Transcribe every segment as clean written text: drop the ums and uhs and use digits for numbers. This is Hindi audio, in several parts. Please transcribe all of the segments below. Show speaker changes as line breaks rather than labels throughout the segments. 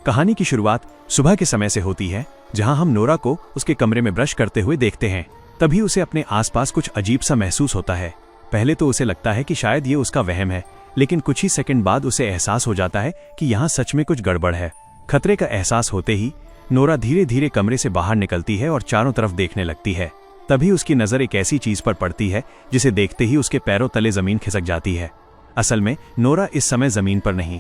कहानी की शुरुआत सुबह के समय से होती है, जहां हम नोरा को उसके कमरे में ब्रश करते हुए देखते हैं। तभी उसे अपने आसपास कुछ अजीब सा महसूस होता है। पहले तो उसे लगता है कि शायद ये उसका वहम है, लेकिन कुछ ही सेकंड बाद उसे एहसास हो जाता है कि यहाँ सच में कुछ गड़बड़ है। खतरे का एहसास होते ही नोरा धीरे धीरे कमरे से बाहर निकलती है और चारों तरफ देखने लगती है। तभी उसकी नजर एक ऐसी चीज पर पड़ती है जिसे देखते ही उसके पैरों तले जमीन खिसक जाती है। असल में नोरा इस समय जमीन पर नहीं,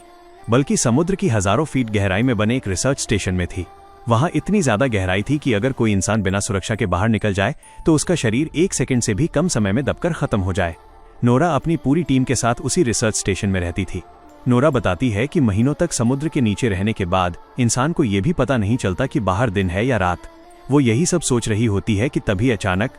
बल्कि समुद्र की हजारों फीट गहराई में बने एक रिसर्च स्टेशन में थी। वहां इतनी ज्यादा गहराई थी कि अगर कोई इंसान बिना सुरक्षा के बाहर निकल जाए तो उसका शरीर 1 सेकंड से भी कम समय में दबकर खत्म हो जाए। नोरा अपनी पूरी टीम के साथ उसी रिसर्च स्टेशन में रहती थी। नोरा बताती है कि महीनों तक समुद्र के नीचे रहने के बाद इंसान को यह भी पता नहीं चलता कि बाहर दिन है या रात। वो यही सब सोच रही होती है कि तभी अचानक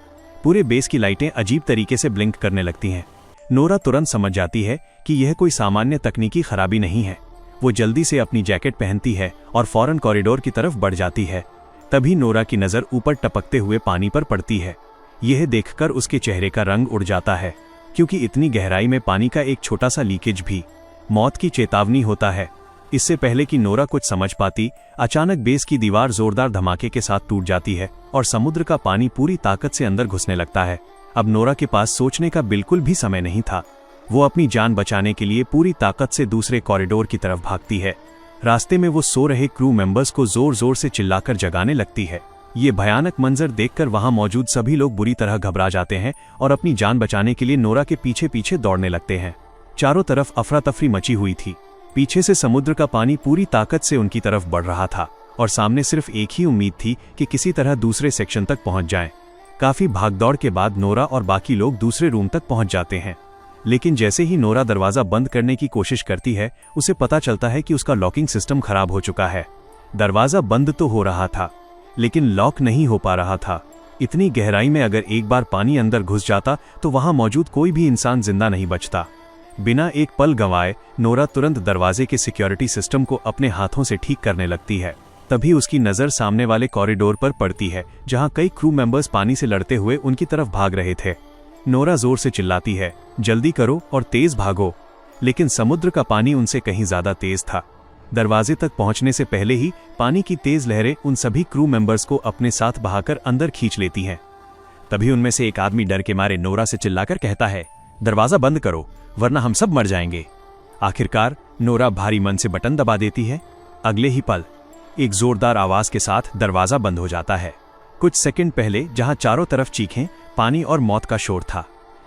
पूरे बेस की लाइटें अजीब तरीके से ब्लिंक करने लगती हैं। नोरा तुरंत समझ जाती है कि यह कोई सामान्य तकनीकी खराबी नहीं है। वो जल्दी से अपनी जैकेट पहनती है और फौरन कॉरिडोर की तरफ बढ़ जाती है। तभी नोरा की नज़र ऊपर टपकते हुए पानी पर पड़ती है। यह देखकर उसके चेहरे का रंग उड़ जाता है, क्योंकि इतनी गहराई में पानी का एक छोटा सा लीकेज भी मौत की चेतावनी होता है। इससे पहले कि नोरा कुछ समझ पाती, अचानक बेस की दीवार जोरदार धमाके के साथ टूट जाती है और समुद्र का पानी पूरी ताकत से अंदर घुसने लगता है। अब नोरा के पास सोचने का बिल्कुल भी समय नहीं था। वो अपनी जान बचाने के लिए पूरी ताकत से दूसरे कॉरिडोर की तरफ भागती है। रास्ते में वो सो रहे क्रू मेंबर्स को जोर जोर से चिल्लाकर जगाने लगती है। ये भयानक मंजर देखकर वहां मौजूद सभी लोग बुरी तरह घबरा जाते हैं और अपनी जान बचाने के लिए नोरा के पीछे पीछे दौड़ने लगते हैं। चारों तरफ अफरा तफरी मची हुई थी। पीछे से समुद्र का पानी पूरी ताकत से उनकी तरफ बढ़ रहा था और सामने सिर्फ एक ही उम्मीद थी कि किसी तरह दूसरे सेक्शन तक पहुंच जाएं। काफी भागदौड़ के बाद नोरा और बाकी लोग दूसरे रूम तक पहुंच जाते हैं, लेकिन जैसे ही नोरा दरवाजा बंद करने की कोशिश करती है, उसे पता चलता है कि उसका लॉकिंग सिस्टम खराब हो चुका है। दरवाजा बंद तो हो रहा था, लेकिन लॉक नहीं हो पा रहा था। इतनी गहराई में अगर एक बार पानी अंदर घुस जाता तो वहां मौजूद कोई भी इंसान जिंदा नहीं बचता। बिना एक पल गंवाए नोरा तुरंत दरवाजे के सिक्योरिटी सिस्टम को अपने हाथों से ठीक करने लगती है। तभी उसकी नजर सामने वाले कॉरिडोर पर पड़ती है, जहां कई क्रू मेंबर्स पानी से लड़ते हुए उनकी तरफ भाग रहे थे। नोरा जोर से चिल्लाती है, जल्दी करो और तेज भागो, लेकिन समुद्र का पानी उनसे कहीं ज्यादा तेज था। दरवाजे तक पहुंचने से पहले ही पानी की तेज लहरें उन सभी क्रू मेंबर्स को अपने साथ बहाकर अंदर खींच लेती हैं। तभी उनमें से एक आदमी डर के मारे नोरा से चिल्लाकर कहता है, दरवाजा बंद करो वरना हम सब मर जाएंगे। आखिरकार नोरा भारी मन से बटन दबा देती है। अगले ही पल एक जोरदार आवाज के साथ दरवाजा बंद हो जाता है। कुछ सेकंड पहले जहां चारों तरफ चीखें, पानी और मौत का शोर था,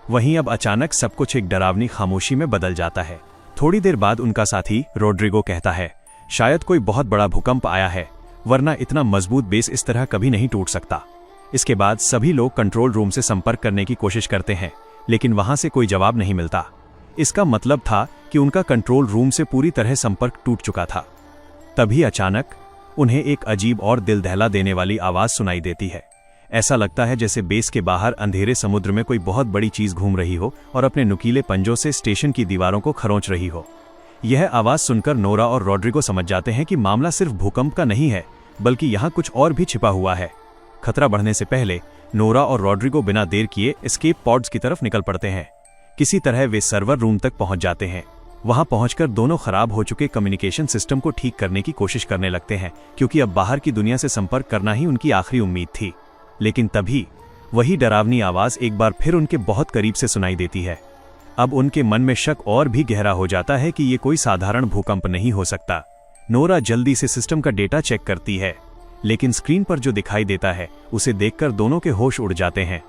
वहीं अब अचानक सब कुछ एक डरावनी खामोशी में बदल जाता है। थोड़ी देर बाद उनका साथी रोड्रिगो कहता है, शायद कोई बहुत बड़ा भूकंप आया है, वरना इतना मजबूत बेस इस तरह कभी नहीं टूट सकता। इसके बाद सभी लोग कंट्रोल रूम से संपर्क करने की कोशिश करते हैं, लेकिन वहां से कोई जवाब नहीं मिलता। इसका मतलब था कि उनका कंट्रोल रूम से पूरी तरह संपर्क टूट चुका था। तभी अचानक उन्हें एक अजीब और दिल दहला देने वाली आवाज सुनाई देती है। ऐसा लगता है जैसे बेस के बाहर अंधेरे समुद्र में कोई बहुत बड़ी चीज घूम रही हो और अपने नुकीले पंजों से स्टेशन की दीवारों को खरोंच रही हो। यह आवाज सुनकर नोरा और रोड्रिगो समझ जाते हैं कि मामला सिर्फ भूकंप का नहीं है, बल्कि यहाँ कुछ और भी छिपा हुआ है। खतरा बढ़ने से पहले नोरा और रोड्रिगो बिना देर किए एस्केप पॉड्स की तरफ निकल पड़ते हैं। किसी तरह वे सर्वर रूम तक पहुंच जाते हैं। वहां पहुंचकर दोनों खराब हो चुके कम्युनिकेशन सिस्टम को ठीक करने की कोशिश करने लगते हैं, क्योंकि अब बाहर की दुनिया से संपर्क करना ही उनकी आखिरी उम्मीद थी। लेकिन तभी वही डरावनी आवाज एक बार फिर उनके बहुत करीब से सुनाई देती है। अब उनके मन में शक और भी गहरा हो जाता है कि ये कोई साधारण भूकंप नहीं हो सकता। नोरा जल्दी से सिस्टम का डेटा चेक करती है, लेकिन स्क्रीन पर जो दिखाई देता है उसे देखकर दोनों के होश उड़ जाते हैं।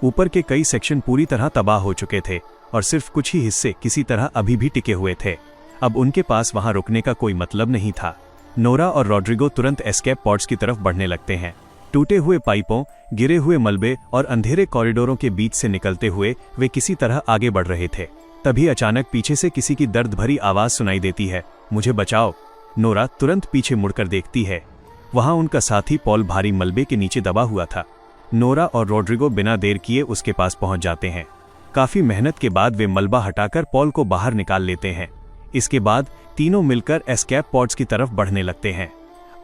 ऊपर के कई सेक्शन पूरी तरह तबाह हो चुके थे और सिर्फ कुछ ही हिस्से किसी तरह अभी भी टिके हुए थे। अब उनके पास वहां रुकने का कोई मतलब नहीं था। नोरा और रोड्रिगो तुरंत एस्केप पॉड्स की तरफ बढ़ने लगते हैं। टूटे हुए पाइपों, गिरे हुए मलबे और अंधेरे कॉरिडोरों के बीच से निकलते हुए वे किसी तरह आगे बढ़ रहे थे। तभी अचानक पीछे से किसी की दर्द भरी आवाज सुनाई देती है, मुझे बचाओ। नोरा तुरंत पीछे मुड़कर देखती है। वहां उनका साथी पॉल भारी मलबे के नीचे दबा हुआ था। नोरा और रोड्रिगो बिना देर किए उसके पास पहुंच जाते हैं। काफी मेहनत के बाद वे मलबा हटाकर पॉल को बाहर निकाल लेते हैं। इसके बाद तीनों मिलकर एस्केप पॉड्स की तरफ बढ़ने लगते हैं।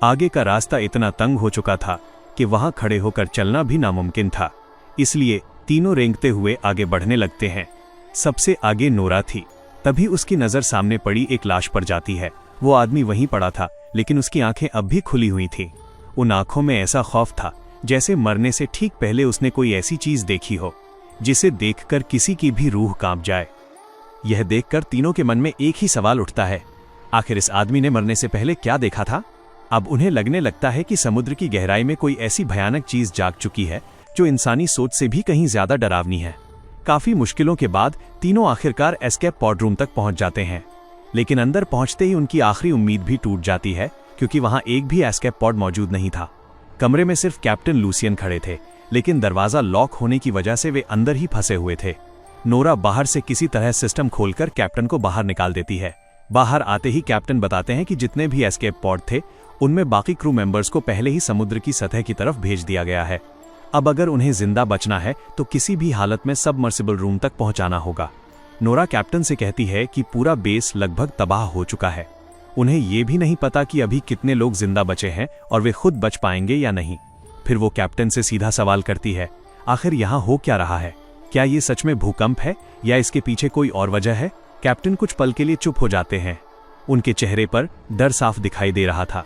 आगे का रास्ता इतना तंग हो चुका था कि वहां खड़े होकर चलना भी नामुमकिन था, इसलिए तीनों रेंगते हुए आगे बढ़ने लगते हैं। सबसे आगे नोरा थी। तभी उसकी नजर सामने पड़ी एक लाश पर जाती है। वो आदमी वहीं पड़ा था, लेकिन उसकी आंखें अब भी खुली हुई थीं। उन आंखों में ऐसा खौफ था जैसे मरने से ठीक पहले उसने कोई ऐसी चीज देखी हो जिसे देखकर किसी की भी रूह कांप जाए। यह देखकर तीनों के मन में एक ही सवाल उठता है, आखिर इस आदमी ने मरने से पहले क्या देखा था? अब उन्हें लगने लगता है कि समुद्र की गहराई में कोई ऐसी भयानक चीज जाग चुकी है जो इंसानी सोच से भी कहीं ज्यादा डरावनी है। काफी मुश्किलों के बाद तीनों आखिरकार एस्केप पॉड रूम तक पहुंच जाते हैं, लेकिन अंदर पहुंचते ही उनकी आखिरी उम्मीद भी टूट जाती है, क्योंकि वहां एक भी एस्केप पॉड मौजूद नहीं था। कमरे में सिर्फ कैप्टन लूसियन खड़े थे, लेकिन दरवाजा लॉक होने की वजह से वे अंदर ही फंसे हुए थे। नोरा बाहर से किसी तरह सिस्टम खोलकर कैप्टन को बाहर निकाल देती है। बाहर आते ही कैप्टन बताते हैं कि जितने भी एस्केप पॉड थे उनमें बाकी क्रू मेंबर्स को पहले ही समुद्र की सतह की तरफ भेज दिया गया है। अब अगर उन्हें जिंदा बचना है तो किसी भी हालत में सबमर्सिबल रूम तक पहुंचाना होगा। नोरा कैप्टन से कहती है कि पूरा बेस लगभग तबाह हो चुका है। उन्हें ये भी नहीं पता कि अभी कितने लोग जिंदा बचे हैं और वे खुद बच पाएंगे या नहीं। फिर वो कैप्टन से सीधा सवाल करती है, आखिर यहाँ हो क्या रहा है? क्या ये सच में भूकंप है या इसके पीछे कोई और वजह है? कैप्टन कुछ पल के लिए चुप हो जाते हैं। उनके चेहरे पर डर साफ दिखाई दे रहा था।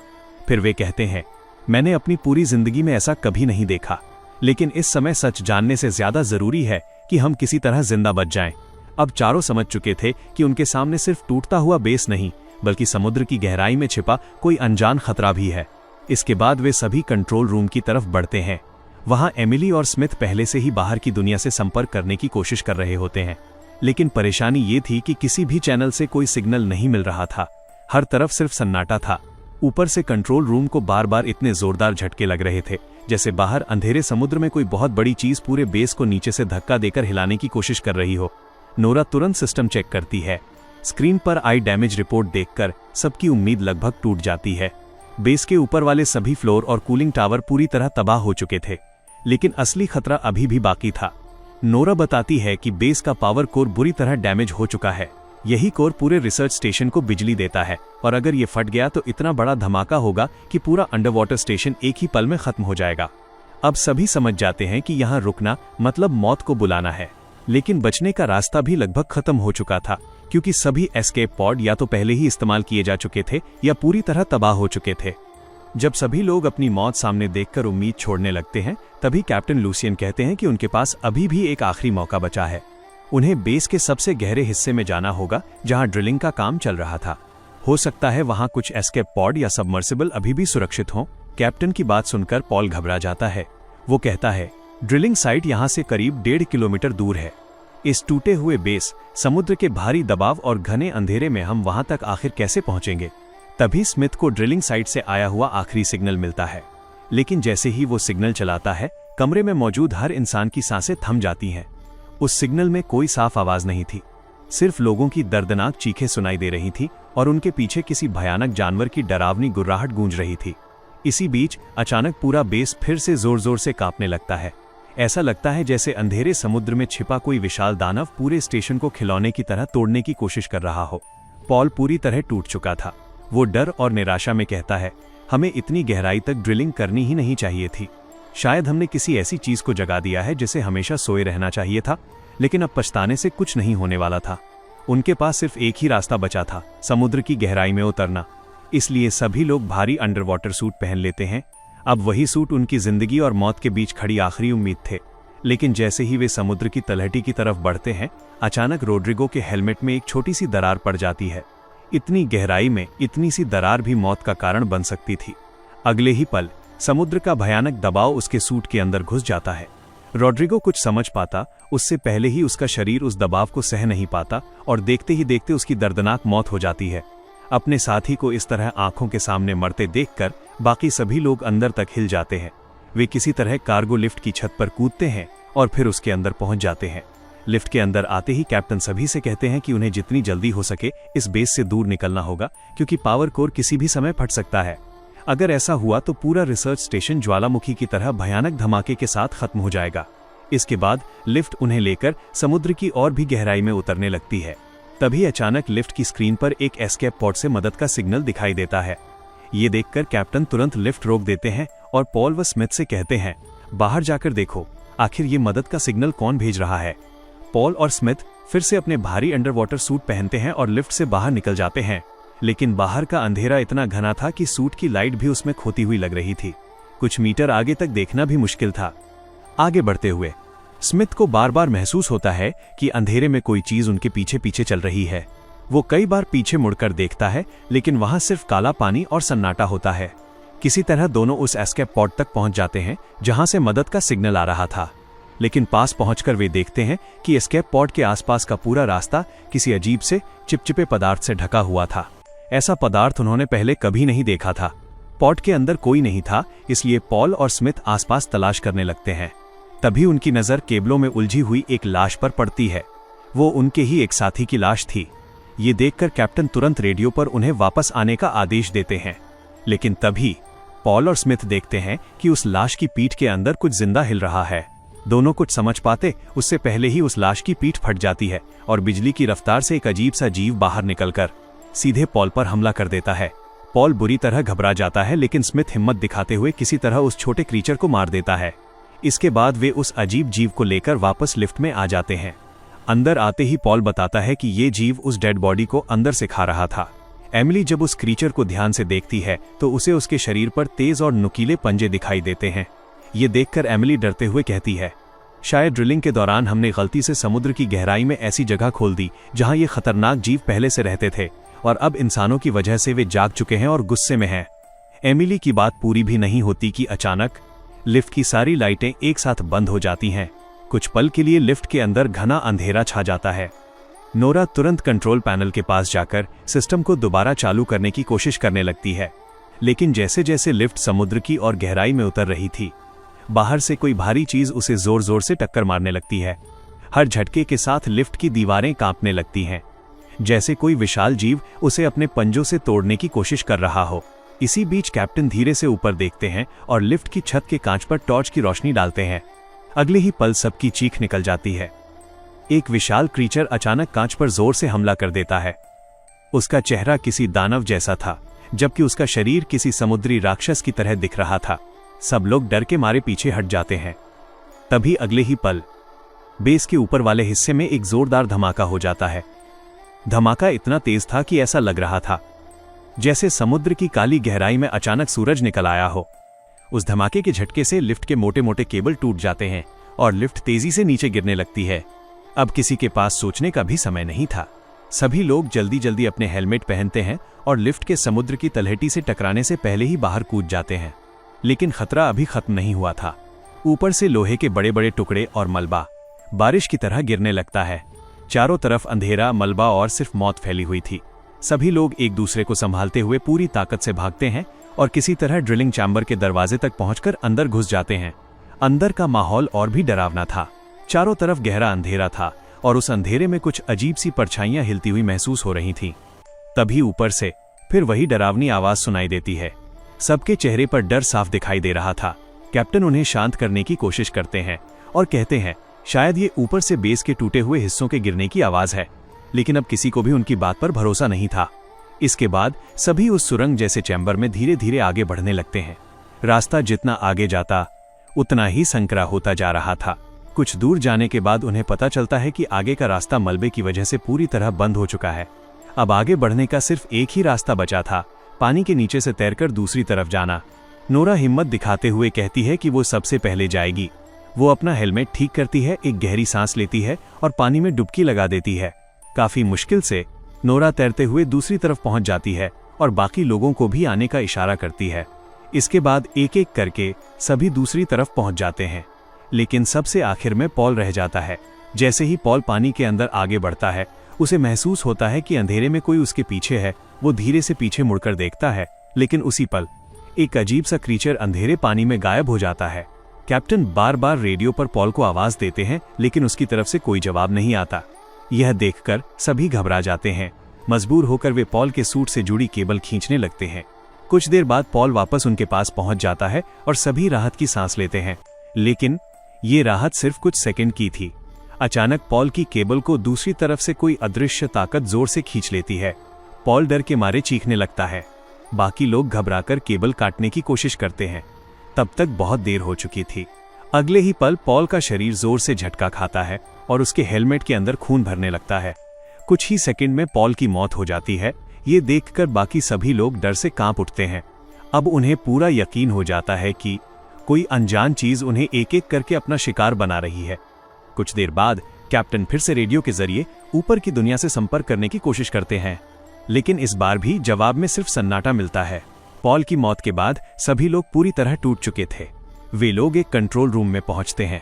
फिर वे कहते हैं, मैंने अपनी पूरी जिंदगी में ऐसा कभी नहीं देखा, लेकिन इस समय सच जानने से ज्यादा जरूरी है कि हम किसी तरह जिंदा बच जाएं। अब चारों समझ चुके थे कि उनके सामने सिर्फ टूटता हुआ बेस नहीं, बल्कि समुद्र की गहराई में छिपा कोई अनजान खतरा भी है। इसके बाद वे सभी कंट्रोल रूम की तरफ बढ़ते हैं। वहां एमिली और स्मिथ पहले से ही बाहर की दुनिया से संपर्क करने की कोशिश कर रहे होते हैं, लेकिन परेशानी ये थी कि किसी भी चैनल से कोई सिग्नल नहीं मिल रहा था। हर तरफ सिर्फ सन्नाटा था। ऊपर से कंट्रोल रूम को बार बार इतने जोरदार झटके लग रहे थे जैसे बाहर अंधेरे समुद्र में कोई बहुत बड़ी चीज पूरे बेस को नीचे से धक्का देकर हिलाने की कोशिश कर रही हो। नोरा तुरंत सिस्टम चेक करती है। स्क्रीन पर आई डैमेज रिपोर्ट देखकर सबकी उम्मीद लगभग टूट जाती है। बेस के ऊपर वाले सभी फ्लोर और कूलिंग टावर पूरी तरह तबाह हो चुके थे, लेकिन असली खतरा अभी भी बाकी था। नोरा बताती है कि बेस का पावर कोर बुरी तरह डैमेज हो चुका है। यही कोर पूरे रिसर्च स्टेशन को बिजली देता है, और अगर ये फट गया तो इतना बड़ा धमाका होगा कि पूरा अंडरवाटर स्टेशन एक ही पल में खत्म हो जाएगा। अब सभी समझ जाते हैं कि यहाँ रुकना मतलब मौत को बुलाना है, लेकिन बचने का रास्ता भी लगभग खत्म हो चुका था, क्योंकि सभी एस्केप पॉड या तो पहले ही इस्तेमाल किए जा चुके थे या पूरी तरह तबाह हो चुके थे। जब सभी लोग अपनी मौत सामने देखकर उम्मीद छोड़ने लगते हैं, तभी कैप्टन लूसियन कहते हैं कि उनके पास अभी भी एक आखिरी मौका बचा है। उन्हें बेस के सबसे गहरे हिस्से में जाना होगा जहां ड्रिलिंग का काम चल रहा था। हो सकता है वहां कुछ एस्केप पॉड या सबमर्सिबल अभी भी सुरक्षित हों। कैप्टन की बात सुनकर पॉल घबरा जाता है। वो कहता है, ड्रिलिंग साइट यहां से करीब 1.5 किलोमीटर दूर है। इस टूटे हुए बेस, समुद्र के भारी दबाव और घने अंधेरे में हम वहां तक आखिर कैसे पहुंचेंगे? तभी स्मिथ को ड्रिलिंग साइट से आया हुआ आखिरी सिग्नल मिलता है, लेकिन जैसे ही वो सिग्नल चलाता है, कमरे में मौजूद हर इंसान की सांसें थम जाती हैं। उस सिग्नल में कोई साफ आवाज नहीं थी, सिर्फ लोगों की दर्दनाक चीखें सुनाई दे रही थी और उनके पीछे किसी भयानक जानवर की डरावनी गुर्राहट गूंज रही थी। इसी बीच अचानक पूरा बेस फिर से जोर जोर से कांपने लगता है। ऐसा लगता है जैसे अंधेरे समुद्र में छिपा कोई विशाल दानव पूरे स्टेशन को खिलौने की तरह तोड़ने की कोशिश कर रहा हो। पॉल पूरी तरह टूट चुका था। वो डर और निराशा में कहता है, हमें इतनी गहराई तक ड्रिलिंग करनी ही नहीं चाहिए थी। शायद हमने किसी ऐसी चीज को जगा दिया है जिसे हमेशा सोए रहना चाहिए था, लेकिन अब पछताने से कुछ नहीं होने वाला था। उनके पास सिर्फ एक ही रास्ता बचा था, समुद्र की गहराई में उतरना। इसलिए सभी लोग भारी अंडरवाटर सूट पहन लेते हैं। अब वही सूट उनकी जिंदगी और मौत के बीच खड़ी आखिरी उम्मीद थे। लेकिन जैसे ही वे समुद्र की तलहटी की तरफ बढ़ते हैं, अचानक रोड्रिगो के हेलमेट में एक छोटी सी दरार पड़ जाती है। इतनी गहराई में इतनी सी दरार भी मौत का कारण बन सकती थी। अगले ही पल समुद्र का भयानक दबाव उसके सूट के अंदर घुस जाता है। रोड्रिगो कुछ समझ पाता उससे पहले ही उसका शरीर उस दबाव को सह नहीं पाता और देखते ही देखते उसकी दर्दनाक मौत हो जाती है। अपने साथी को इस तरह आंखों के सामने मरते देखकर बाकी सभी लोग अंदर तक हिल जाते हैं। वे किसी तरह कार्गो लिफ्ट की छत पर कूदते हैं और फिर उसके अंदर पहुंच जाते हैं। लिफ्ट के अंदर आते ही कैप्टन सभी से कहते हैं कि उन्हें जितनी जल्दी हो सके इस बेस से दूर निकलना होगा, क्योंकि पावर कोर किसी भी समय फट सकता है। अगर ऐसा हुआ तो पूरा रिसर्च स्टेशन ज्वालामुखी की तरह भयानक धमाके के साथ खत्म हो जाएगा। इसके बाद लिफ्ट उन्हें लेकर समुद्र की और भी गहराई में उतरने लगती है। तभी अचानक लिफ्ट की स्क्रीन पर एक एस्केप पॉड से मदद का सिग्नल दिखाई देता है। ये देखकर कैप्टन तुरंत लिफ्ट रोक देते हैं और पॉल व स्मिथ से कहते हैं, बाहर जाकर देखो, आखिर ये मदद का सिग्नल कौन भेज रहा है। पॉल और स्मिथ फिर से अपने भारी अंडरवाटर सूट पहनते हैं और लिफ्ट से बाहर निकल जाते हैं, लेकिन बाहर का अंधेरा इतना घना था कि सूट की लाइट भी उसमें खोती हुई लग रही थी। कुछ मीटर आगे तक देखना भी मुश्किल था। आगे बढ़ते हुए स्मिथ को बार बार महसूस होता है कि अंधेरे में कोई चीज उनके पीछे पीछे चल रही है। वो कई बार पीछे मुड़कर देखता है, लेकिन वहां सिर्फ काला पानी और सन्नाटा होता है। किसी तरह दोनों उस एस्केप पॉड तक पहुंच जाते हैं जहां से मदद का सिग्नल आ रहा था। लेकिन पास पहुंचकर वे देखते हैं कि एस्केप पॉड के आसपास का पूरा रास्ता किसी अजीब से चिपचिपे पदार्थ से ढका हुआ था। ऐसा पदार्थ उन्होंने पहले कभी नहीं देखा था। पॉड के अंदर कोई नहीं था, इसलिए पॉल और स्मिथ आसपास तलाश करने लगते हैं। तभी उनकी नजर केबलों में उलझी हुई एक लाश पर पड़ती है। वो उनके ही एक साथी की लाश थी। ये देखकर कैप्टन तुरंत रेडियो पर उन्हें वापस आने का आदेश देते हैं। लेकिन तभी पॉल और स्मिथ देखते हैं कि उस लाश की पीठ के अंदर कुछ जिंदा हिल रहा है। दोनों कुछ समझ पाते उससे पहले ही उस लाश की पीठ फट जाती है और बिजली की रफ्तार से एक अजीब सा जीव बाहर निकलकर सीधे पॉल पर हमला कर देता है। पॉल बुरी तरह घबरा जाता है, लेकिन स्मिथ हिम्मत दिखाते हुए किसी तरह उस छोटे क्रीचर को मार देता है। इसके बाद वे उस अजीब जीव को लेकर वापस लिफ्ट में आ जाते हैं। अंदर आते ही पॉल बताता है कि ये जीव उस डेड बॉडी को अंदर से खा रहा था। एमिली जब उस क्रीचर को ध्यान से देखती है तो उसे उसके शरीर पर तेज और नुकीले पंजे दिखाई देते हैं। ये देखकर एमिली डरते हुए कहती है, शायद ड्रिलिंग के दौरान हमने गलती से समुद्र की गहराई में ऐसी जगह खोल दी जहां ये खतरनाक जीव पहले से रहते थे और अब इंसानों की वजह से वे जाग चुके हैं और गुस्से में हैं। एमिली की बात पूरी भी नहीं होती कि अचानक लिफ्ट की सारी लाइटें एक साथ बंद हो जाती हैं। कुछ पल के लिए लिफ्ट के अंदर घना अंधेरा छा जाता है। नोरा तुरंत कंट्रोल पैनल के पास जाकर सिस्टम को दोबारा चालू करने की कोशिश करने लगती है, लेकिन जैसे जैसे लिफ्ट समुद्र की और गहराई में उतर रही थी, बाहर से कोई भारी चीज उसे जोर जोर से टक्कर मारने लगती है। हर झटके के साथ लिफ्ट की दीवारें कांपने लगती हैं, जैसे कोई विशाल जीव उसे अपने पंजों से तोड़ने की कोशिश कर रहा हो। इसी बीच कैप्टन धीरे से ऊपर देखते हैं और लिफ्ट की छत के कांच पर टॉर्च की रोशनी डालते हैं। अगले ही पल सबकी चीख निकल जाती है। एक विशाल क्रीचर अचानक कांच पर जोर से हमला कर देता है। उसका चेहरा किसी दानव जैसा था, जबकि उसका शरीर किसी समुद्री राक्षस की तरह दिख रहा था। सब लोग डर के मारे पीछे हट जाते हैं। तभी अगले ही पल बेस के ऊपर वाले हिस्से में एक जोरदार धमाका हो जाता है। धमाका इतना तेज था कि ऐसा लग रहा था जैसे समुद्र की काली गहराई में अचानक सूरज निकल आया हो। उस धमाके के झटके से लिफ्ट के मोटे मोटे केबल टूट जाते हैं और लिफ्ट तेजी से नीचे गिरने लगती है। अब किसी के पास सोचने का भी समय नहीं था। सभी लोग जल्दी जल्दी अपने हेलमेट पहनते हैं और लिफ्ट के समुद्र की तलहटी से टकराने से पहले ही बाहर कूद जाते हैं। लेकिन खतरा अभी खत्म नहीं हुआ था। ऊपर से लोहे के बड़े बड़े टुकड़े और मलबा बारिश की तरह गिरने लगता है। चारों तरफ अंधेरा, मलबा और सिर्फ मौत फैली हुई थी। सभी लोग एक दूसरे को संभालते हुए पूरी ताकत से भागते हैं और किसी तरह ड्रिलिंग चैम्बर के दरवाजे तक पहुंचकर अंदर घुस जाते हैं। अंदर का माहौल और भी डरावना था। चारों तरफ गहरा अंधेरा था और उस अंधेरे में कुछ अजीब सी परछाइयां हिलती हुई महसूस हो रही थीं। तभी ऊपर से फिर वही डरावनी आवाज सुनाई देती है। सबके चेहरे पर डर साफ दिखाई दे रहा था। कैप्टन उन्हें शांत करने की कोशिश करते हैं और कहते हैं शायद ये ऊपर से बेस के टूटे हुए हिस्सों के गिरने की आवाज है, लेकिन अब किसी को भी उनकी बात पर भरोसा नहीं था। इसके बाद सभी उस सुरंग जैसे चैम्बर में धीरे धीरे आगे बढ़ने लगते हैं। रास्ता जितना आगे जाता उतना ही संकरा होता जा रहा था। कुछ दूर जाने के बाद उन्हें पता चलता है कि आगे का रास्ता मलबे की वजह से पूरी तरह बंद हो चुका है। अब आगे बढ़ने का सिर्फ एक ही रास्ता बचा था, पानी के नीचे से तैरकर दूसरी तरफ जाना। नोरा हिम्मत दिखाते हुए कहती है कि वो सबसे पहले जाएगी। वो अपना हेलमेट ठीक करती है, एक गहरी सांस लेती है और पानी में डुबकी लगा देती है। काफी मुश्किल से नोरा तैरते हुए दूसरी तरफ पहुंच जाती है और बाकी लोगों को भी आने का इशारा करती है। इसके बाद एक एक करके सभी दूसरी तरफ पहुंच जाते हैं, लेकिन सबसे आखिर में पॉल रह जाता है। जैसे ही पॉल पानी के अंदर आगे बढ़ता है, उसे महसूस होता है कि अंधेरे में कोई उसके पीछे है। वो धीरे से पीछे मुड़कर देखता है, लेकिन उसी पल एक अजीब सा क्रीचर अंधेरे पानी में गायब हो जाता है। कैप्टन बार बार रेडियो पर पॉल को आवाज देते हैं, लेकिन उसकी तरफ से कोई जवाब नहीं आता। यह देखकर सभी घबरा जाते हैं। मजबूर होकर वे पॉल के सूट से जुड़ी केबल खींचने लगते हैं। कुछ देर बाद पॉल वापस उनके पास पहुंच जाता है और सभी राहत की सांस लेते हैं, लेकिन ये राहत सिर्फ कुछ सेकंड की थी। अचानक पॉल की केबल को दूसरी तरफ से कोई अदृश्य ताकत जोर से खींच लेती है। पॉल डर के मारे चीखने लगता है। बाकी लोग घबराकर केबल काटने की कोशिश करते हैं। तब तक बहुत देर हो चुकी थी। अगले ही पल पॉल का शरीर जोर से झटका खाता है और उसके हेलमेट के अंदर खून भरने लगता है। कुछ ही सेकंड में पॉल की मौत हो जाती है। ये देखकर बाकी सभी लोग डर से कांप उठते हैं। अब उन्हें पूरा यकीन हो जाता है कि कोई अनजान चीज उन्हें एक एक करके अपना शिकार बना रही है। कुछ देर बाद कैप्टन फिर से रेडियो के जरिए ऊपर की दुनिया से संपर्क करने की कोशिश करते हैं, लेकिन इस बार भी जवाब में सिर्फ सन्नाटा मिलता है। पॉल की मौत के बाद सभी लोग पूरी तरह टूट चुके थे। वे लोग एक कंट्रोल रूम में पहुंचते हैं।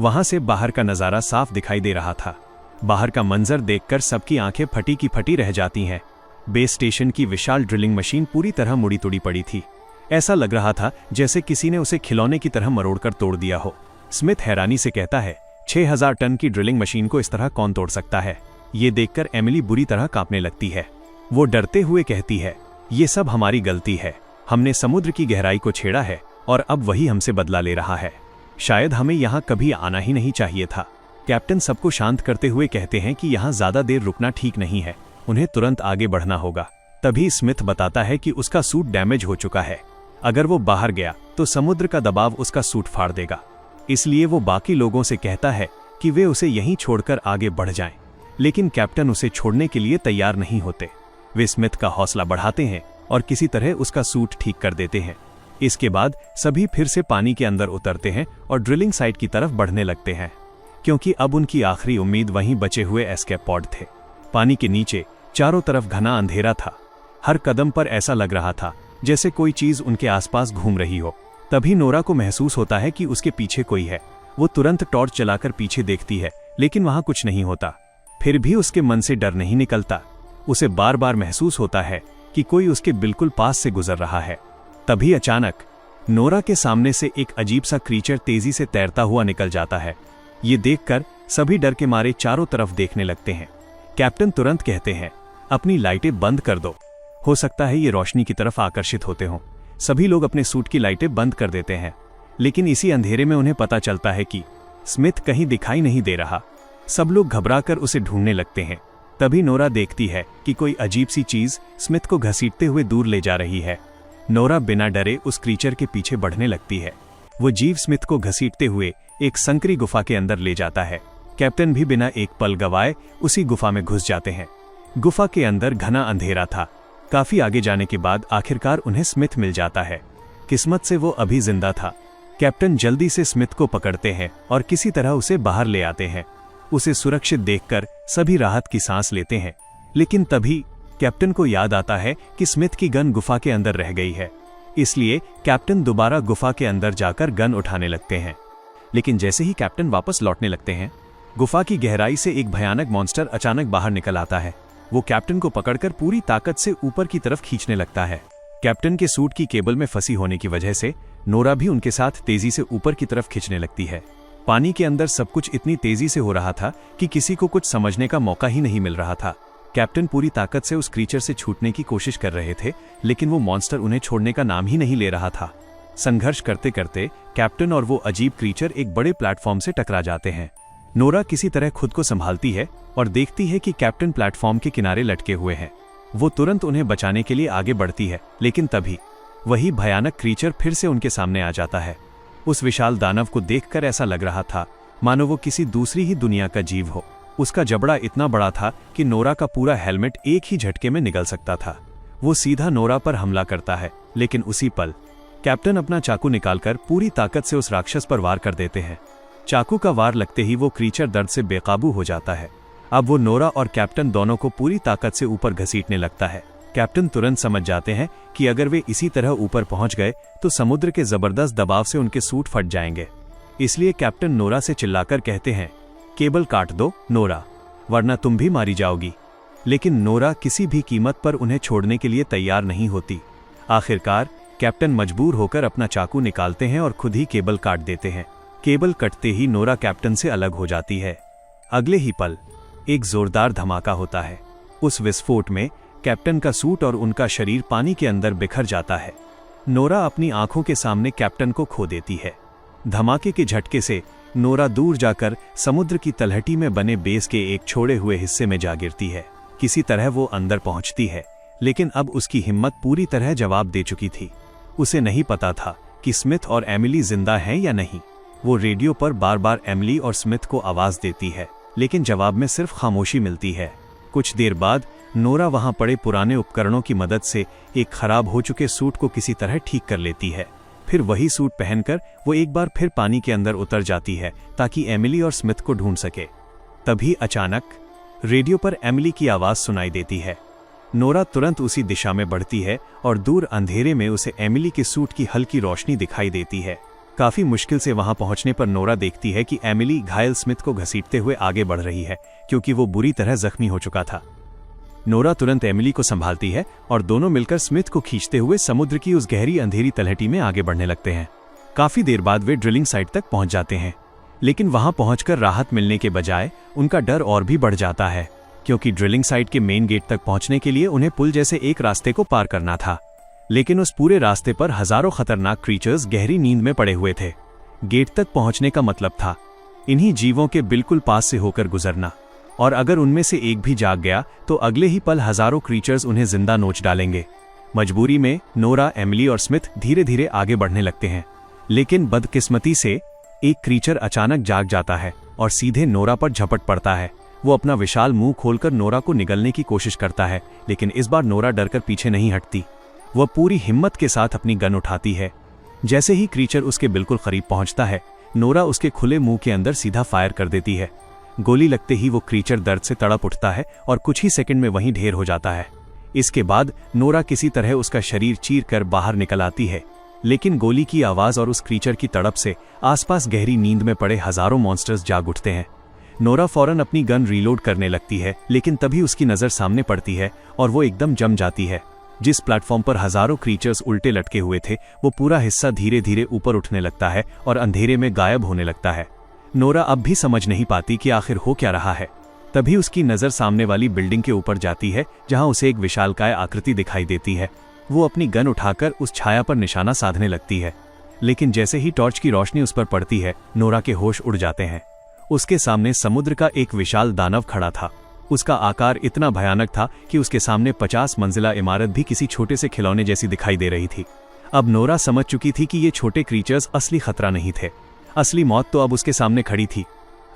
वहां से बाहर का नजारा साफ दिखाई दे रहा था। बाहर का मंजर देखकर सबकी आंखें फटी की फटी रह जाती हैं। बेस स्टेशन की विशाल ड्रिलिंग मशीन पूरी तरह मुड़ी तुड़ी पड़ी थी। ऐसा लग रहा था जैसे किसी ने उसे खिलौने की तरह मरोड़कर तोड़ दिया हो। स्मिथ हैरानी से कहता है, 6000 टन की ड्रिलिंग मशीन को इस तरह कौन तोड़ सकता है? ये देखकर एमिली बुरी तरह कांपने लगती है। वो डरते हुए कहती है, ये सब हमारी गलती है। हमने समुद्र की गहराई को छेड़ा है और अब वही हमसे बदला ले रहा है। शायद हमें यहाँ कभी आना ही नहीं चाहिए था। कैप्टन सबको शांत करते हुए कहते हैं कि यहाँ ज्यादा देर रुकना ठीक नहीं है, उन्हें तुरंत आगे बढ़ना होगा। तभी स्मिथ बताता है कि उसका सूट डैमेज हो चुका है। अगर वो बाहर गया तो समुद्र का दबाव उसका सूट फाड़ देगा। इसलिए वो बाकी लोगों से कहता है कि वे उसे यहीं छोड़कर आगे बढ़ जाएं। लेकिन कैप्टन उसे छोड़ने के लिए तैयार नहीं होते। वे स्मिथ का हौसला बढ़ाते हैं और किसी तरह उसका सूट ठीक कर देते हैं। इसके बाद सभी फिर से पानी के अंदर उतरते हैं और ड्रिलिंग साइट की तरफ बढ़ने लगते हैं, क्योंकि अब उनकी आखिरी उम्मीद वहीं बचे हुए एस्केप पॉड थे। पानी के नीचे चारों तरफ घना अंधेरा था। हर कदम पर ऐसा लग रहा था जैसे कोई चीज उनके आसपास घूम रही हो। तभी नोरा को महसूस होता है कि उसके पीछे कोई है। वो तुरंत टॉर्च जलाकर पीछे देखती है, लेकिन वहां कुछ नहीं होता। फिर भी उसके मन से डर नहीं निकलता। उसे बार बार महसूस होता है कि कोई उसके बिल्कुल पास से गुजर रहा है। तभी अचानक नोरा के सामने से एक अजीब सा क्रीचर तेजी से तैरता हुआ निकल जाता है। ये देखकर सभी डर के मारे चारों तरफ देखने लगते हैं। कैप्टन तुरंत कहते हैं, अपनी लाइटें बंद कर दो। हो सकता है ये रोशनी की तरफ आकर्षित होते हों। सभी लोग अपने सूट की लाइटें बंद कर देते हैं, लेकिन इसी अंधेरे में उन्हें पता चलता है कि स्मिथ कहीं दिखाई नहीं दे रहा। सब लोग घबराकर उसे ढूंढने लगते हैं। तभी नोरा देखती है कि कोई अजीब सी चीज स्मिथ को घसीटते हुए दूर ले जा रही है। नोरा बिना डरे उस क्रीचर के पीछे बढ़ने लगती है। वो जीव स्मिथ को घसीटते हुए एक संकरी गुफा के अंदर ले जाता है। कैप्टन भी बिना एक पल गवाए उसी गुफा में घुस जाते हैं। गुफा के अंदर घना अंधेरा था। काफी आगे जाने के बाद आखिरकार उन्हें स्मिथ मिल जाता है। किस्मत से वो अभी जिंदा था। कैप्टन जल्दी से स्मिथ को पकड़ते हैं और किसी तरह उसे बाहर ले आते हैं। उसे सुरक्षित देखकर सभी राहत की सांस लेते हैं, लेकिन तभी कैप्टन को याद आता है कि स्मिथ की गन गुफा के अंदर रह गई है। इसलिए कैप्टन दोबारा गुफा के अंदर जाकर गन उठाने लगते हैं। लेकिन जैसे ही कैप्टन वापस लौटने लगते हैं, गुफा की गहराई से एक भयानक मॉन्स्टर अचानक बाहर निकल आता है। वो कैप्टन को पकड़कर पूरी ताकत से ऊपर की तरफ खींचने लगता है। कैप्टन के सूट की केबल में फंसी होने की वजह से नोरा भी उनके साथ तेजी से ऊपर की तरफ खींचने लगती है। पानी के अंदर सब कुछ इतनी तेजी से हो रहा था कि किसी को कुछ समझने का मौका ही नहीं मिल रहा था। कैप्टन पूरी ताकत से उस क्रीचर से छूटने की कोशिश कर रहे थे, लेकिन वो मॉन्स्टर उन्हें छोड़ने का नाम ही नहीं ले रहा था। संघर्ष करते करते कैप्टन और वो अजीब क्रीचर एक बड़े प्लेटफॉर्म से टकरा जाते हैं। नोरा किसी तरह खुद को संभालती है और देखती है कि कैप्टन प्लेटफॉर्म के किनारे लटके हुए हैं। वो तुरंत उन्हें बचाने के लिए आगे बढ़ती है, लेकिन तभी वही भयानक क्रीचर फिर से उनके सामने आ जाता है। उस विशाल दानव को देखकर ऐसा लग रहा था मानो वो किसी दूसरी ही दुनिया का जीव हो। उसका जबड़ा इतना बड़ा था कि नोरा का पूरा हेलमेट एक ही झटके में निगल सकता था। वो सीधा नोरा पर हमला करता है, लेकिन उसी पल कैप्टन अपना चाकू निकालकर पूरी ताकत से उस राक्षस पर वार कर देते हैं। चाकू का वार लगते ही वो क्रीचर दर्द से बेकाबू हो जाता है। अब वो नोरा और कैप्टन दोनों को पूरी ताकत से ऊपर घसीटने लगता है। कैप्टन तुरंत समझ जाते हैं कि अगर वे इसी तरह ऊपर पहुंच गए तो समुद्र के जबरदस्त दबाव से उनके सूट फट जाएंगे। इसलिए कैप्टन नोरा से चिल्लाकर कहते हैं, केबल काट दो नोरा, वरना तुम भी मारी जाओगी। लेकिन नोरा किसी भी कीमत पर उन्हें छोड़ने के लिए तैयार नहीं होती। आखिरकार कैप्टन मजबूर होकर अपना चाकू निकालते हैं और खुद ही केबल काट देते हैं। केबल कटते ही नोरा कैप्टन से अलग हो जाती है। अगले ही पल एक जोरदार धमाका होता है। उस विस्फोट में कैप्टन का सूट और उनका शरीर पानी के अंदर बिखर जाता है। नोरा अपनी आंखों के सामने कैप्टन को खो देती है। धमाके के झटके से नोरा दूर जाकर समुद्र की तलहटी में बने बेस के एक छोड़े हुए हिस्से में जा गिरती है। किसी तरह वो अंदर पहुंचती है, लेकिन अब उसकी हिम्मत पूरी तरह जवाब दे चुकी थी। उसे नहीं पता था कि स्मिथ और एमिली जिंदा हैं या नहीं। वो रेडियो पर बार बार एमिली और स्मिथ को आवाज देती है, लेकिन जवाब में सिर्फ खामोशी मिलती है। कुछ देर बाद नोरा वहां पड़े पुराने उपकरणों की मदद से एक खराब हो चुके सूट को किसी तरह ठीक कर लेती है। फिर वही सूट पहनकर वो एक बार फिर पानी के अंदर उतर जाती है ताकि एमिली और स्मिथ को ढूंढ सके। तभी अचानक रेडियो पर एमिली की आवाज सुनाई देती है। नोरा तुरंत उसी दिशा में बढ़ती है और दूर अंधेरे में उसे एमिली के सूट की हल्की रोशनी दिखाई देती है। काफी मुश्किल से वहां पहुंचने पर नोरा देखती है कि एमिली घायल स्मिथ को घसीटते हुए आगे बढ़ रही है, क्योंकि वो बुरी तरह जख्मी हो चुका था। नोरा तुरंत एमिली को संभालती है और दोनों मिलकर स्मिथ को खींचते हुए समुद्र की उस गहरी अंधेरी तलहटी में आगे बढ़ने लगते हैं। काफी देर बाद वे ड्रिलिंग साइट तक पहुंच जाते हैं, लेकिन वहां पहुंचकर राहत मिलने के बजाय उनका डर और भी बढ़ जाता है, क्योंकि ड्रिलिंग साइट के मेन गेट तक पहुंचने के लिए उन्हें पुल जैसे एक रास्ते को पार करना था। लेकिन उस पूरे रास्ते पर हजारों खतरनाक क्रीचर्स गहरी नींद में पड़े हुए थे। गेट तक पहुंचने का मतलब था इन्हीं जीवों के बिल्कुल पास से होकर गुजरना, और अगर उनमें से एक भी जाग गया तो अगले ही पल हजारों क्रीचर्स उन्हें जिंदा नोच डालेंगे। मजबूरी में नोरा, एमिली और स्मिथ धीरे धीरे आगे बढ़ने लगते हैं, लेकिन बदकिस्मती से एक क्रीचर अचानक जाग जाता है और सीधे नोरा पर झपट पड़ता है। वो अपना विशाल मुंह खोलकर नोरा को निगलने की कोशिश करता है, लेकिन इस बार नोरा डरकर पीछे नहीं हटती। वह पूरी हिम्मत के साथ अपनी गन उठाती है। जैसे ही क्रीचर उसके बिल्कुल करीब पहुंचता है, नोरा उसके खुले मुंह के अंदर सीधा फायर कर देती है। गोली लगते ही वो क्रीचर दर्द से तड़प उठता है और कुछ ही सेकंड में वहीं ढेर हो जाता है। इसके बाद नोरा किसी तरह उसका शरीर चीर कर बाहर निकल आती है, लेकिन गोली की आवाज और उस क्रीचर की तड़प से आसपास गहरी नींद में पड़े हजारों मॉन्स्टर्स जाग उठते हैं। नोरा फौरन अपनी गन रीलोड करने लगती है, लेकिन तभी उसकी नजर सामने पड़ती है और वो एकदम जम जाती है। जिस प्लेटफॉर्म पर हजारों क्रीचर्स उल्टे लटके हुए थे, वो पूरा हिस्सा धीरे धीरे ऊपर उठने लगता है और अंधेरे में गायब होने लगता है। नोरा अब भी समझ नहीं पाती कि आखिर हो क्या रहा है। तभी उसकी नजर सामने वाली बिल्डिंग के ऊपर जाती है, जहां उसे एक विशालकाय आकृति दिखाई देती है। वो अपनी गन उठाकर उस छाया पर निशाना साधने लगती है, लेकिन जैसे ही टॉर्च की रोशनी उस पर पड़ती है, नोरा के होश उड़ जाते हैं। उसके सामने समुद्र का एक विशाल दानव खड़ा था। उसका आकार इतना भयानक था कि उसके सामने 50 मंजिला इमारत भी किसी छोटे से खिलौने जैसी दिखाई दे रही थी। अब नोरा समझ चुकी थी कि ये छोटे क्रीचर्स असली खतरा नहीं थे। असली मौत तो अब उसके सामने खड़ी थी।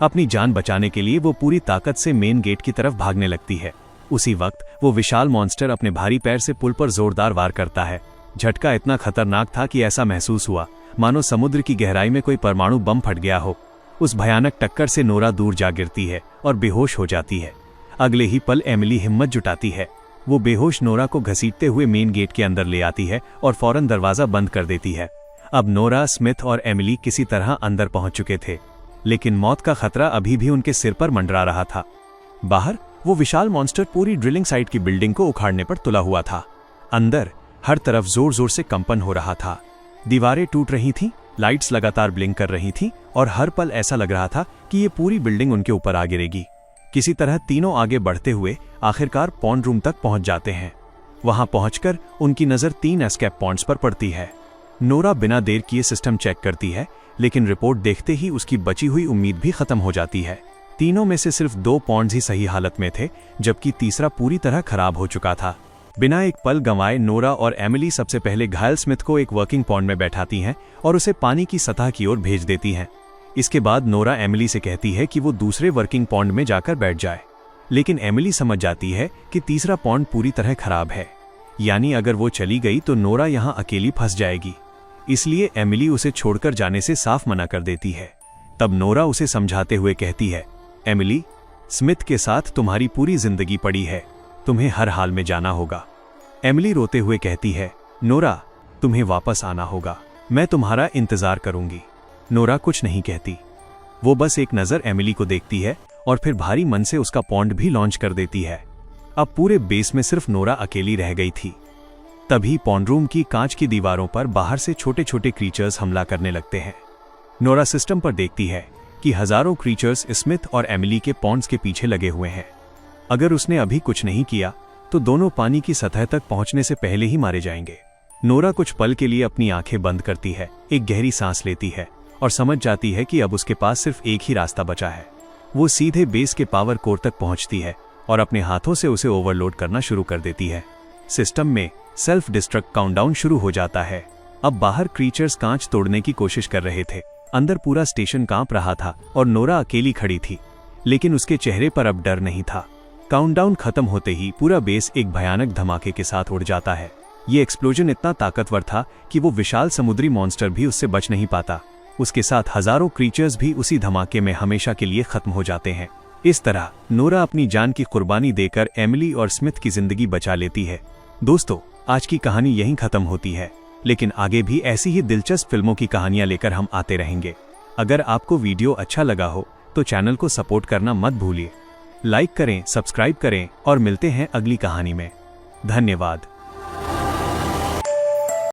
अपनी जान बचाने के लिए वो पूरी ताकत से मेन गेट की तरफ भागने लगती है। उसी वक्त वो विशाल मॉन्स्टर अपने भारी पैर से पुल पर जोरदार वार करता है। झटका इतना खतरनाक था कि ऐसा महसूस हुआ मानो समुद्र की गहराई में कोई परमाणु बम फट गया हो। उस भयानक टक्कर से नोरा दूर जा गिरती है और बेहोश हो जाती है। अगले ही पल एमिली हिम्मत जुटाती है। वो बेहोश नोरा को घसीटते हुए मेन गेट के अंदर ले आती है और फौरन दरवाजा बंद कर देती है। अब नोरा, स्मिथ और एमिली किसी तरह अंदर पहुंच चुके थे, लेकिन मौत का खतरा अभी भी उनके सिर पर मंडरा रहा था। बाहर वो विशाल मॉन्स्टर पूरी ड्रिलिंग साइट की बिल्डिंग को उखाड़ने पर तुला हुआ था। अंदर हर तरफ जोर जोर से कंपन हो रहा था। दीवारें टूट रही थीं, लाइट्स लगातार ब्लिंक कर रही थीं और हर पल ऐसा लग रहा था कि ये पूरी बिल्डिंग उनके ऊपर आ गिरेगी। किसी तरह तीनों आगे बढ़ते हुए आखिरकार पॉन्ड रूम तक पहुंच जाते हैं। वहां पहुंचकर उनकी नजर 3 एस्केप पॉन्ड्स पर पड़ती है। नोरा बिना देर किए सिस्टम चेक करती है, लेकिन रिपोर्ट देखते ही उसकी बची हुई उम्मीद भी खत्म हो जाती है। तीनों में से सिर्फ 2 पॉन्ड्स ही सही हालत में थे, जबकि तीसरा पूरी तरह खराब हो चुका था। बिना एक पल गंवाए नोरा और एमिली सबसे पहले घायल स्मिथ को एक वर्किंग पॉन्ड में बैठाती हैं और उसे पानी की सतह की ओर भेज देती हैं। इसके बाद नोरा एमिली से कहती है कि वो दूसरे वर्किंग पॉन्ड में जाकर बैठ जाए, लेकिन एमिली समझ जाती है कि तीसरा पॉन्ड पूरी तरह खराब है, यानी अगर वो चली गई तो नोरा यहाँ अकेली फंस जाएगी। इसलिए एमिली उसे छोड़कर जाने से साफ मना कर देती है। तब नोरा उसे समझाते हुए कहती है, एमिली, स्मिथ के साथ तुम्हारी पूरी जिंदगी पड़ी है, तुम्हें हर हाल में जाना होगा। एमिली रोते हुए कहती है, नोरा, तुम्हें वापस आना होगा, मैं तुम्हारा इंतजार करूंगी। नोरा कुछ नहीं कहती। वो बस एक नजर एमिली को देखती है और फिर भारी मन से उसका पॉन्ड भी लॉन्च कर देती है। अब पूरे बेस में सिर्फ नोरा अकेली रह गई थी। तभी पॉन्ड रूम की कांच की दीवारों पर बाहर से छोटे छोटे क्रीचर्स हमला करने लगते हैं। नोरा सिस्टम पर देखती है कि हजारों क्रीचर्स स्मिथ और एमिली के पॉन्ड्स के पीछे लगे हुए हैं। अगर उसने अभी कुछ नहीं किया तो दोनों पानी की सतह तक पहुंचने से पहले ही मारे जाएंगे। नोरा कुछ पल के लिए अपनी आंखें बंद करती है, एक गहरी सांस लेती है और समझ जाती है कि अब उसके पास सिर्फ एक ही रास्ता बचा है। वो सीधे बेस के पावर कोर तक पहुंचती है और अपने हाथों से उसे ओवरलोड करना शुरू कर देती है। सिस्टम में सेल्फ डिस्ट्रक्ट काउंटडाउन शुरू हो जाता है। अब बाहर क्रीचर्स कांच तोड़ने की कोशिश कर रहे थे। अंदर पूरा स्टेशन कांप रहा था और नोरा अकेली खड़ी थी, लेकिन उसके चेहरे पर अब डर नहीं था। काउंटडाउन खत्म होते ही पूरा बेस एक भयानक धमाके के साथ उड़ जाता है। ये एक्सप्लोजन इतना ताकतवर था कि वो विशाल समुद्री मॉन्स्टर भी उससे बच नहीं पाता। उसके साथ हजारों क्रीचर्स भी उसी धमाके में हमेशा के लिए खत्म हो जाते हैं। इस तरह नोरा अपनी जान की कुर्बानी देकर एमिली और स्मिथ की जिंदगी बचा लेती है। दोस्तों, आज की कहानी यहीं खत्म होती है, लेकिन आगे भी ऐसी ही दिलचस्प फिल्मों की कहानियां लेकर हम आते रहेंगे। अगर आपको वीडियो अच्छा लगा हो तो चैनल को सपोर्ट करना मत भूलिए। लाइक करें, सब्सक्राइब करें और मिलते हैं अगली कहानी में। धन्यवाद।